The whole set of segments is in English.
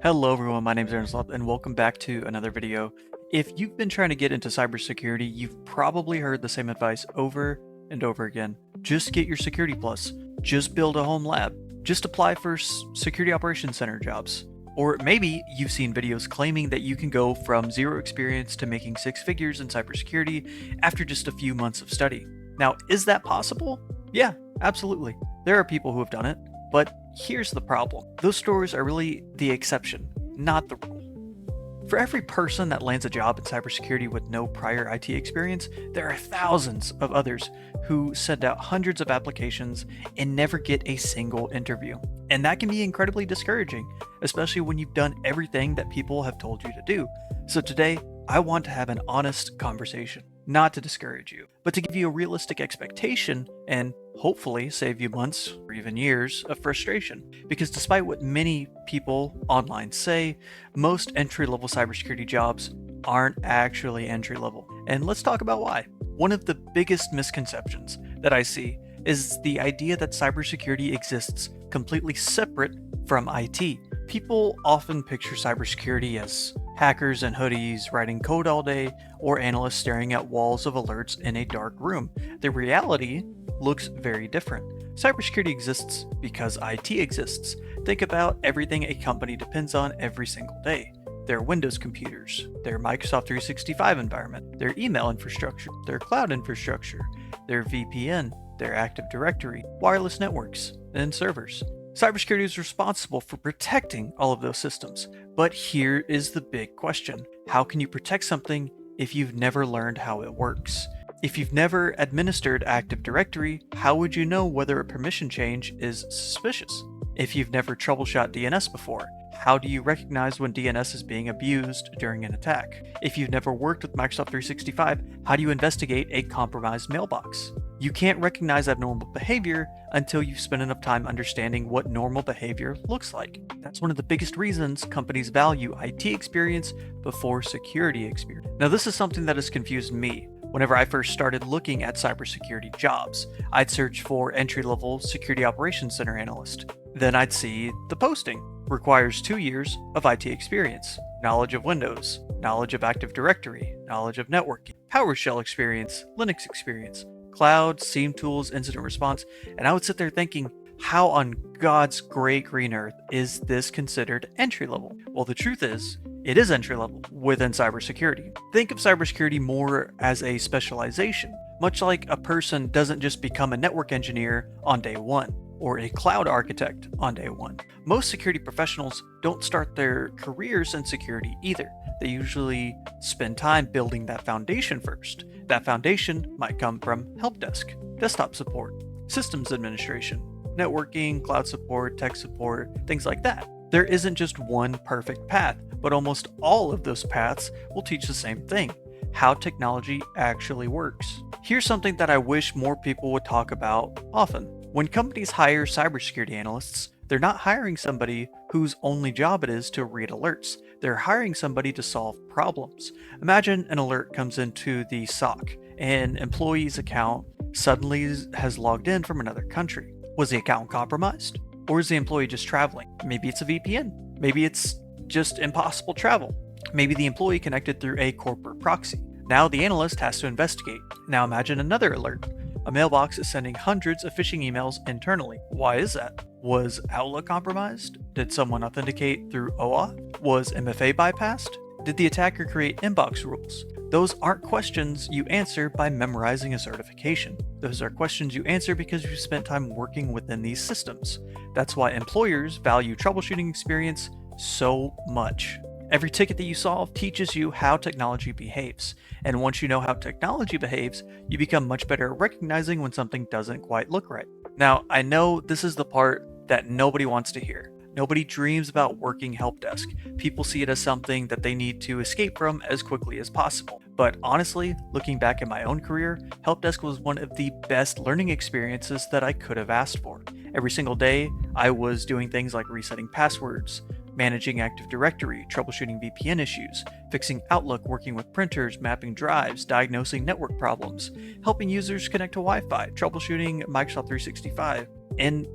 Hello everyone, my name is AaronTheSloth and welcome back to another video. If you've been trying to get into cybersecurity, you've probably heard the same advice over and over again. Just get your Security Plus. Just build a home lab. Just apply for Security Operations Center jobs. Or maybe you've seen videos claiming that you can go from zero experience to making six figures in cybersecurity after just a few months of study. Now, is that possible? Yeah, absolutely. There are people who have done it. But here's the problem. Those stories are really the exception, not the rule. For every person that lands a job in cybersecurity with no prior IT experience, there are thousands of others who send out hundreds of applications and never get a single interview. And that can be incredibly discouraging, especially when you've done everything that people have told you to do. So today, I want to have an honest conversation. Not to discourage you, but to give you a realistic expectation and hopefully save you months or even years of frustration. Because despite what many people online say, most entry-level cybersecurity jobs aren't actually entry-level. And let's talk about why. One of the biggest misconceptions that I see is the idea that cybersecurity exists completely separate from IT. People often picture cybersecurity as hackers in hoodies writing code all day, or analysts staring at walls of alerts in a dark room. The reality looks very different. Cybersecurity exists because IT exists. Think about everything a company depends on every single day. Their Windows computers, their Microsoft 365 environment, their email infrastructure, their cloud infrastructure, their VPN, their Active Directory, wireless networks, and servers. Cybersecurity is responsible for protecting all of those systems. But here is the big question. How can you protect something if you've never learned how it works? If you've never administered Active Directory, how would you know whether a permission change is suspicious? If you've never troubleshot DNS before, how do you recognize when DNS is being abused during an attack? If you've never worked with Microsoft 365, how do you investigate a compromised mailbox? You can't recognize abnormal behavior until you've spent enough time understanding what normal behavior looks like. That's one of the biggest reasons companies value IT experience before security experience. Now, this is something that has confused me. Whenever I first started looking at cybersecurity jobs, I'd search for entry-level Security Operations Center analyst. Then I'd see the posting. Requires 2 years of IT experience, knowledge of Windows, knowledge of Active Directory, knowledge of networking, PowerShell experience, Linux experience, cloud, SIEM tools, incident response, and I would sit there thinking, how on God's great green earth is this considered entry level? Well, the truth is, it is entry level within cybersecurity. Think of cybersecurity more as a specialization, much like a person doesn't just become a network engineer on day one, or a cloud architect on day one. Most security professionals don't start their careers in security either. They usually spend time building that foundation first. That foundation might come from help desk, desktop support, systems administration, networking, cloud support, tech support, things like that. There isn't just one perfect path, but almost all of those paths will teach the same thing: how technology actually works. Here's something that I wish more people would talk about often. When companies hire cybersecurity analysts, they're not hiring somebody whose only job it is to read alerts. They're hiring somebody to solve problems. Imagine an alert comes into the SOC. An employee's account suddenly has logged in from another country. Was the account compromised? Or is the employee just traveling? Maybe it's a VPN. Maybe it's just impossible travel. Maybe the employee connected through a corporate proxy. Now the analyst has to investigate. Now imagine another alert. A mailbox is sending hundreds of phishing emails internally. Why is that? Was Outlook compromised? Did someone authenticate through OAuth? Was MFA bypassed? Did the attacker create inbox rules? Those aren't questions you answer by memorizing a certification. Those are questions you answer because you spent time working within these systems. That's why employers value troubleshooting experience so much. Every ticket that you solve teaches you how technology behaves. And once you know how technology behaves, you become much better at recognizing when something doesn't quite look right. Now, I know this is the part that nobody wants to hear. Nobody dreams about working help desk. People see it as something that they need to escape from as quickly as possible. But honestly, looking back at my own career, help desk was one of the best learning experiences that I could have asked for. Every single day, I was doing things like resetting passwords, managing Active Directory, troubleshooting VPN issues, fixing Outlook, working with printers, mapping drives, diagnosing network problems, helping users connect to Wi-Fi, troubleshooting Microsoft 365, and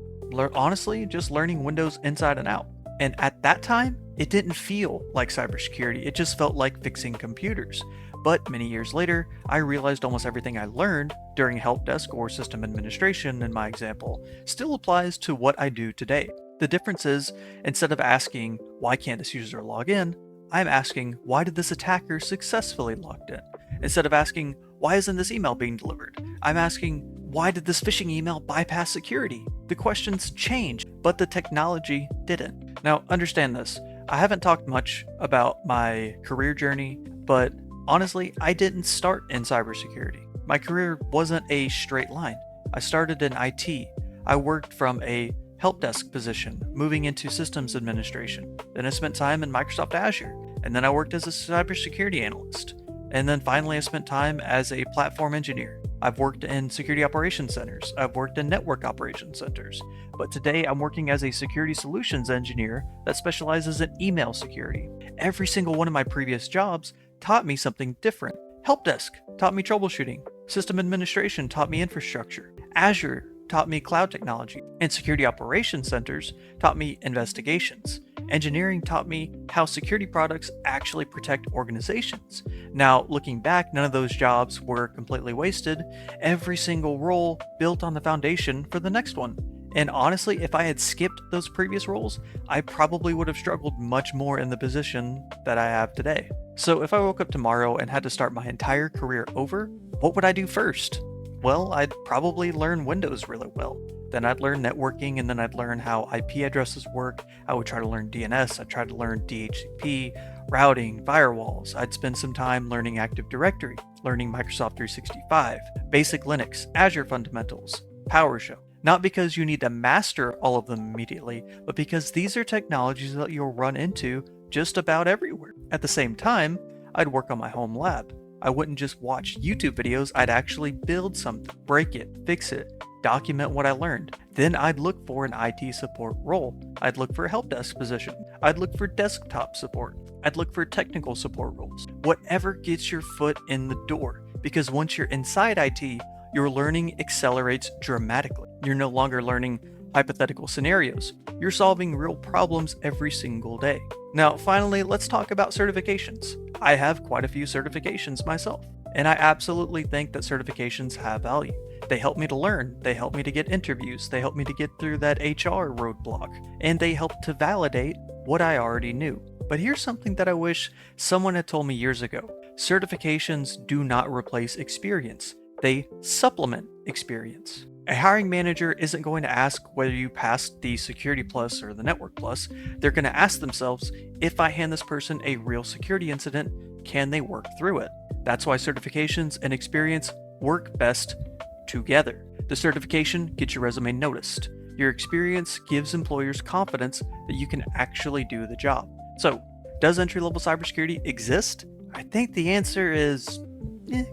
honestly, just learning Windows inside and out. And at that time, It didn't feel like cybersecurity, it just felt like fixing computers. But many years later, I realized almost everything I learned during help desk or system administration in my example still applies to what I do today. The difference is, instead of asking, why can't this user log in, I'm asking, why did this attacker successfully log in? Instead of asking, why isn't this email being delivered? I'm asking, why did this phishing email bypass security? The questions changed, but the technology didn't. Now, understand this. I haven't talked much about my career journey, but honestly, I didn't start in cybersecurity. My career wasn't a straight line. I started in IT. I worked from a help desk position, moving into systems administration. Then I spent time in Microsoft Azure, and then I worked as a cybersecurity analyst. And then finally, I spent time as a platform engineer. I've worked in security operations centers. I've worked in network operations centers. But today I'm working as a security solutions engineer that specializes in email security. Every single one of my previous jobs taught me something different. Help desk taught me troubleshooting. System administration taught me infrastructure. Azure taught me cloud technology. And security operations centers taught me investigations. Engineering taught me how security products actually protect organizations. Now, looking back, none of those jobs were completely wasted. Every single role built on the foundation for the next one. And honestly, if I had skipped those previous roles, I probably would have struggled much more in the position that I have today. So if I woke up tomorrow and had to start my entire career over, what would I do first? Well, I'd probably learn Windows really well. Then I'd learn networking, and then I'd learn how IP addresses work. I would try to learn DNS. I'd try to learn DHCP, routing, firewalls. I'd spend some time learning Active Directory, learning Microsoft 365, basic Linux, Azure fundamentals, PowerShell. Not because you need to master all of them immediately, but because these are technologies that you'll run into just about everywhere. At the same time, I'd work on my home lab. I wouldn't just watch YouTube videos, I'd actually build something, break it, fix it, document what I learned. Then I'd look for an IT support role. I'd look for a help desk position. I'd look for desktop support. I'd look for technical support roles. Whatever gets your foot in the door. Because once you're inside IT, your learning accelerates dramatically. You're no longer learning hypothetical scenarios. You're solving real problems every single day. Now, finally, let's talk about certifications. I have quite a few certifications myself, and I absolutely think that certifications have value. They help me to learn, they help me to get interviews, they help me to get through that HR roadblock, and they help to validate what I already knew. But here's something that I wish someone had told me years ago. Certifications do not replace experience. They supplement experience. A hiring manager isn't going to ask whether you passed the Security Plus or the Network Plus. They're going to ask themselves, if I hand this person a real security incident, can they work through it? That's why certifications and experience work best together. The certification gets your resume noticed. Your experience gives employers confidence that you can actually do the job. So, does entry-level cybersecurity exist? I think the answer is,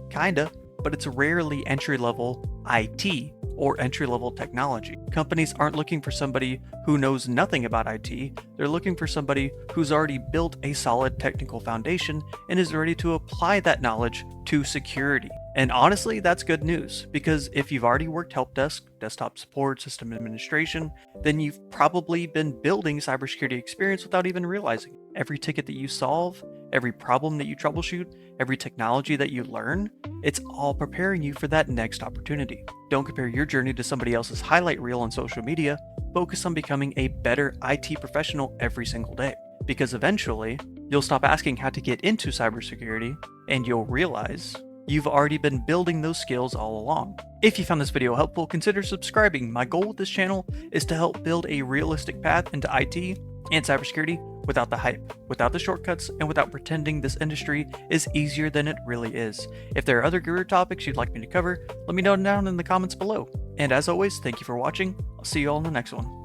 kinda, but it's rarely entry-level IT or entry-level technology. Companies aren't looking for somebody who knows nothing about IT, they're looking for somebody who's already built a solid technical foundation and is ready to apply that knowledge to security. And honestly, that's good news, because if you've already worked help desk, desktop support, system administration, then you've probably been building cybersecurity experience without even realizing it. Every ticket that you solve, every problem that you troubleshoot, every technology that you learn, it's all preparing you for that next opportunity. Don't compare your journey to somebody else's highlight reel on social media. Focus on becoming a better IT professional every single day, because eventually you'll stop asking how to get into cybersecurity and you'll realize you've already been building those skills all along. If you found this video helpful, consider subscribing. My goal with this channel is to help build a realistic path into IT and cybersecurity without the hype, without the shortcuts, and without pretending this industry is easier than it really is. If there are other career topics you'd like me to cover, let me know down in the comments below. And as always, thank you for watching. I'll see you all in the next one.